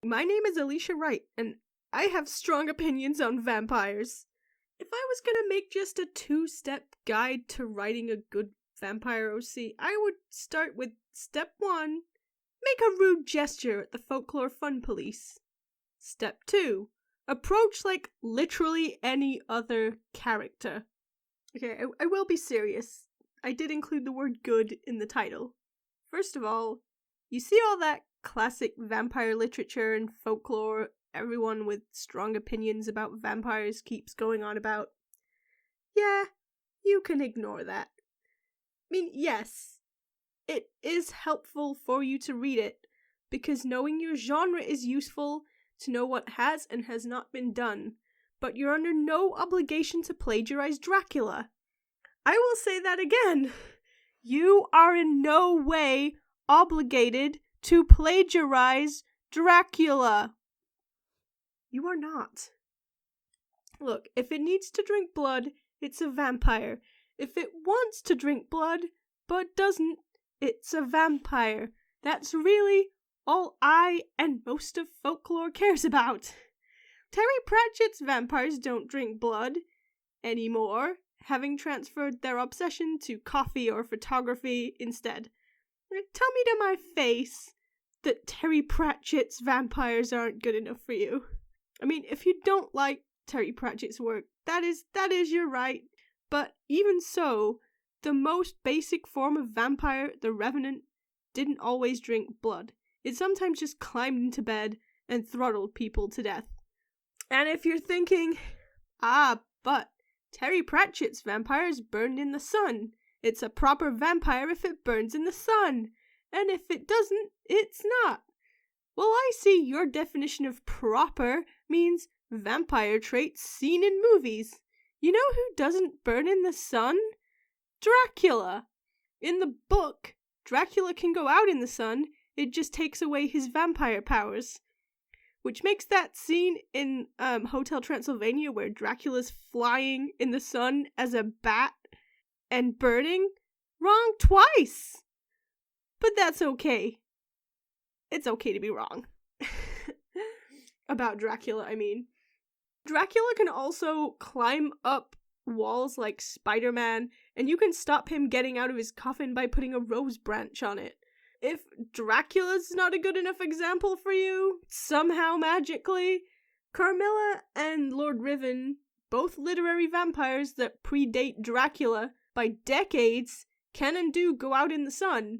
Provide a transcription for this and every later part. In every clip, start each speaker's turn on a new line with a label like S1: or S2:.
S1: My name is Alicia Wright, and I have strong opinions on vampires. If I was gonna make just a 2-step guide to writing a good vampire OC, I would start with step 1, make a rude gesture at the folklore fun police. Step 2, approach like literally any other character. Okay, I will be serious. I did include the word good in the title. First of all, you see all that classic vampire literature and folklore everyone with strong opinions about vampires keeps going on about? Yeah, you can ignore that. I mean, yes, it is helpful for you to read it, because knowing your genre is useful to know what has and has not been done, but you're under no obligation to plagiarize Dracula. I will say that again. You are in no way obligated to plagiarize Dracula. You are not. Look, if it needs to drink blood, it's a vampire. If it wants to drink blood, but doesn't, it's a vampire. That's really all I and most of folklore cares about. Terry Pratchett's vampires don't drink blood anymore, having transferred their obsession to coffee or photography instead. Tell me to my face that Terry Pratchett's vampires aren't good enough for you. I mean, if you don't like Terry Pratchett's work, that is your right. But even so, the most basic form of vampire, the Revenant, didn't always drink blood. It sometimes just climbed into bed and throttled people to death. And if you're thinking, but Terry Pratchett's vampires burned in the sun. It's a proper vampire if it burns in the sun. And if it doesn't, it's not. Well, I see your definition of proper means vampire traits seen in movies. You know who doesn't burn in the sun? Dracula. In the book, Dracula can go out in the sun, it just takes away his vampire powers. Which makes that scene in Hotel Transylvania where Dracula's flying in the sun as a bat and burning wrong twice. But that's okay. It's okay to be wrong. About Dracula, I mean. Dracula can also climb up walls like Spider-Man, and you can stop him getting out of his coffin by putting a rose branch on it. If Dracula's not a good enough example for you, somehow magically, Carmilla and Lord Riven, both literary vampires that predate Dracula by decades, can and do go out in the sun.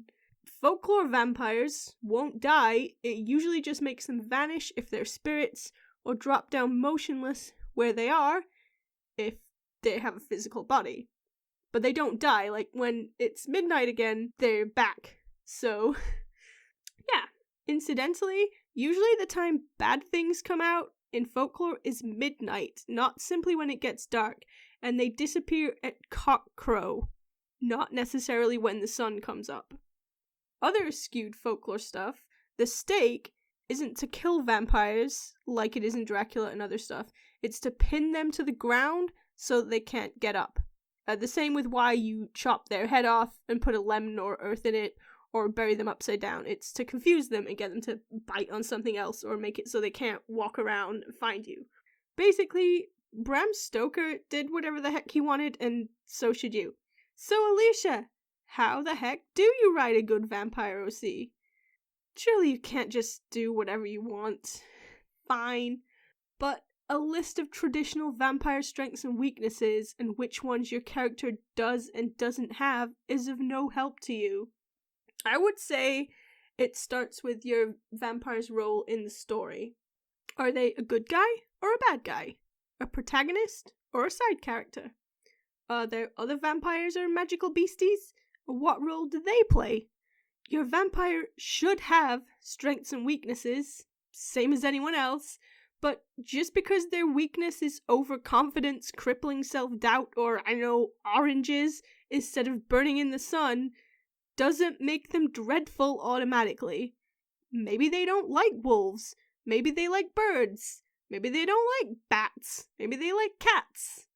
S1: Folklore vampires won't die, it usually just makes them vanish if they're spirits, or drop down motionless where they are, if they have a physical body. But they don't die, like when it's midnight again, they're back. So, yeah. Incidentally, usually the time bad things come out in folklore is midnight, not simply when it gets dark, and they disappear at cockcrow, not necessarily when the sun comes up. Other skewed folklore stuff, the stake isn't to kill vampires like it is in Dracula and other stuff, it's to pin them to the ground so that they can't get up. The same with why you chop their head off and put a lemon or earth in it, or bury them upside down. It's to confuse them and get them to bite on something else or make it so they can't walk around and find you. Basically, Bram Stoker did whatever the heck he wanted, and so should you. So Alicia, how the heck do you write a good vampire OC? Surely you can't just do whatever you want. Fine. But a list of traditional vampire strengths and weaknesses and which ones your character does and doesn't have is of no help to you. I would say it starts with your vampire's role in the story. Are they a good guy or a bad guy? A protagonist or a side character? Are there other vampires or magical beasties? What role do they play? Your vampire should have strengths and weaknesses, same as anyone else, but just because their weakness is overconfidence, crippling self-doubt, or, oranges instead of burning in the sun, doesn't make them dreadful automatically. Maybe they don't like wolves. Maybe they like birds. Maybe they don't like bats. Maybe they like cats.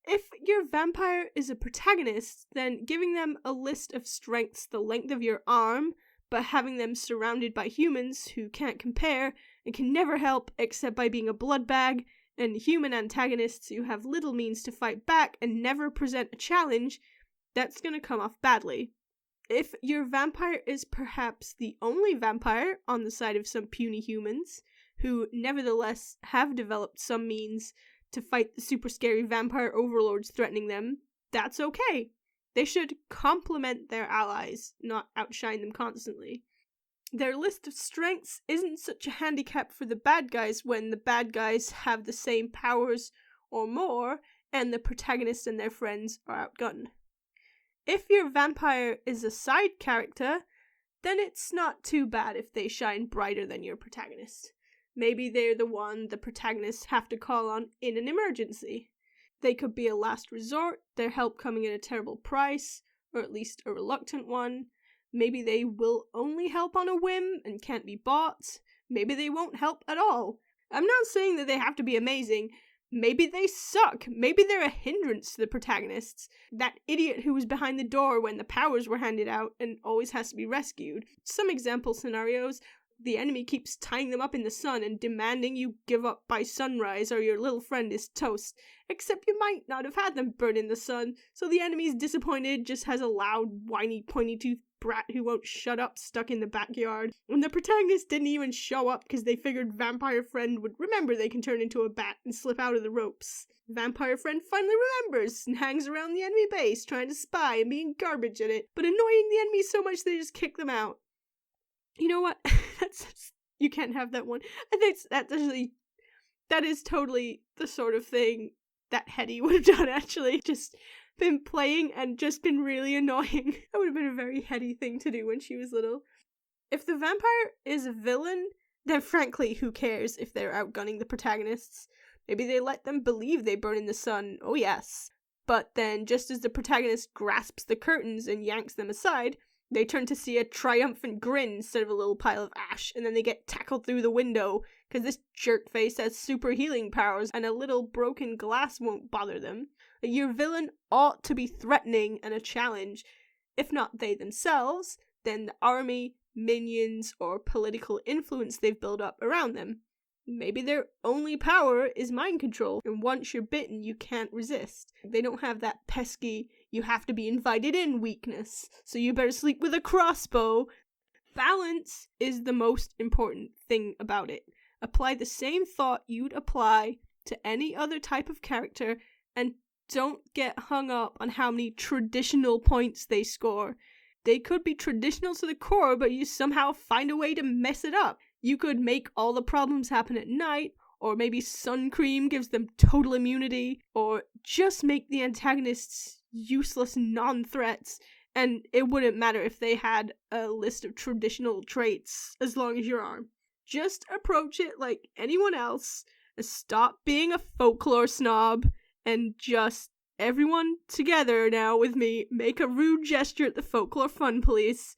S1: If your vampire is a protagonist, then giving them a list of strengths the length of your arm, but having them surrounded by humans who can't compare, and can never help except by being a blood bag, and human antagonists who have little means to fight back and never present a challenge, that's gonna come off badly. If your vampire is perhaps the only vampire on the side of some puny humans, who nevertheless have developed some means to fight the super scary vampire overlords threatening them, that's okay. They should complement their allies, not outshine them constantly. Their list of strengths isn't such a handicap for the bad guys when the bad guys have the same powers or more, and the protagonist and their friends are outgunned. If your vampire is a side character, then it's not too bad if they shine brighter than your protagonist. Maybe they're the one the protagonists have to call on in an emergency. They could be a last resort, their help coming at a terrible price, or at least a reluctant one. Maybe they will only help on a whim and can't be bought. Maybe they won't help at all. I'm not saying that they have to be amazing. Maybe they suck. Maybe they're a hindrance to the protagonists. That idiot who was behind the door when the powers were handed out and always has to be rescued. Some example scenarios: the enemy keeps tying them up in the sun and demanding you give up by sunrise or your little friend is toast. Except you might not have had them burn in the sun, so the enemy's disappointed, just has a loud, whiny, pointy-toothed brat who won't shut up stuck in the backyard. And the protagonist didn't even show up because they figured vampire friend would remember they can turn into a bat and slip out of the ropes. Vampire friend finally remembers and hangs around the enemy base trying to spy and being garbage at it, but annoying the enemy so much they just kick them out. You know what? You can't have that one. I think that is totally the sort of thing that Hetty would have done, actually. Just been playing and just been really annoying. That would have been a very Hetty thing to do when she was little. If the vampire is a villain, then frankly, who cares if they're outgunning the protagonists? Maybe they let them believe they burn in the sun, oh yes. But then, just as the protagonist grasps the curtains and yanks them aside, they turn to see a triumphant grin instead of a little pile of ash, and then they get tackled through the window, because this jerkface has super healing powers, and a little broken glass won't bother them. Your villain ought to be threatening and a challenge. If not they themselves, then the army, minions, or political influence they've built up around them. Maybe their only power is mind control, and once you're bitten, you can't resist. They don't have that pesky, you have to be invited in weakness, so you better sleep with a crossbow. Balance is the most important thing about it. Apply the same thought you'd apply to any other type of character, and don't get hung up on how many traditional points they score. They could be traditional to the core, but you somehow find a way to mess it up. You could make all the problems happen at night, or maybe sun cream gives them total immunity, or just make the antagonists useless non-threats, and it wouldn't matter if they had a list of traditional traits as long as you're armed. Just approach it like anyone else, and stop being a folklore snob, and just everyone together now with me make a rude gesture at the folklore fun police.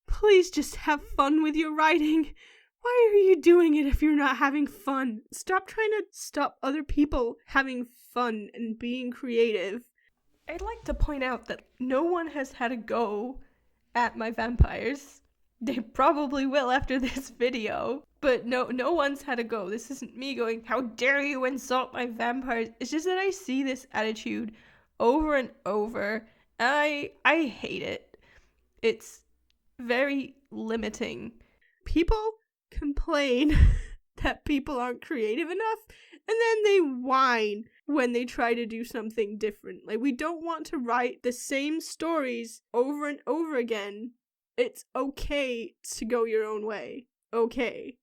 S1: Please just have fun with your writing. Why are you doing it if you're not having fun? Stop trying to stop other people having fun and being creative. I'd like to point out that no one has had a go at my vampires. They probably will after this video, but no one's had a go. This isn't me going, how dare you insult my vampires. It's just that I see this attitude over and over. I hate it. It's very limiting. People complain that people aren't creative enough, and then they whine when they try to do something different. Like, we don't want to write the same stories over and over again. It's okay to go your own way. Okay.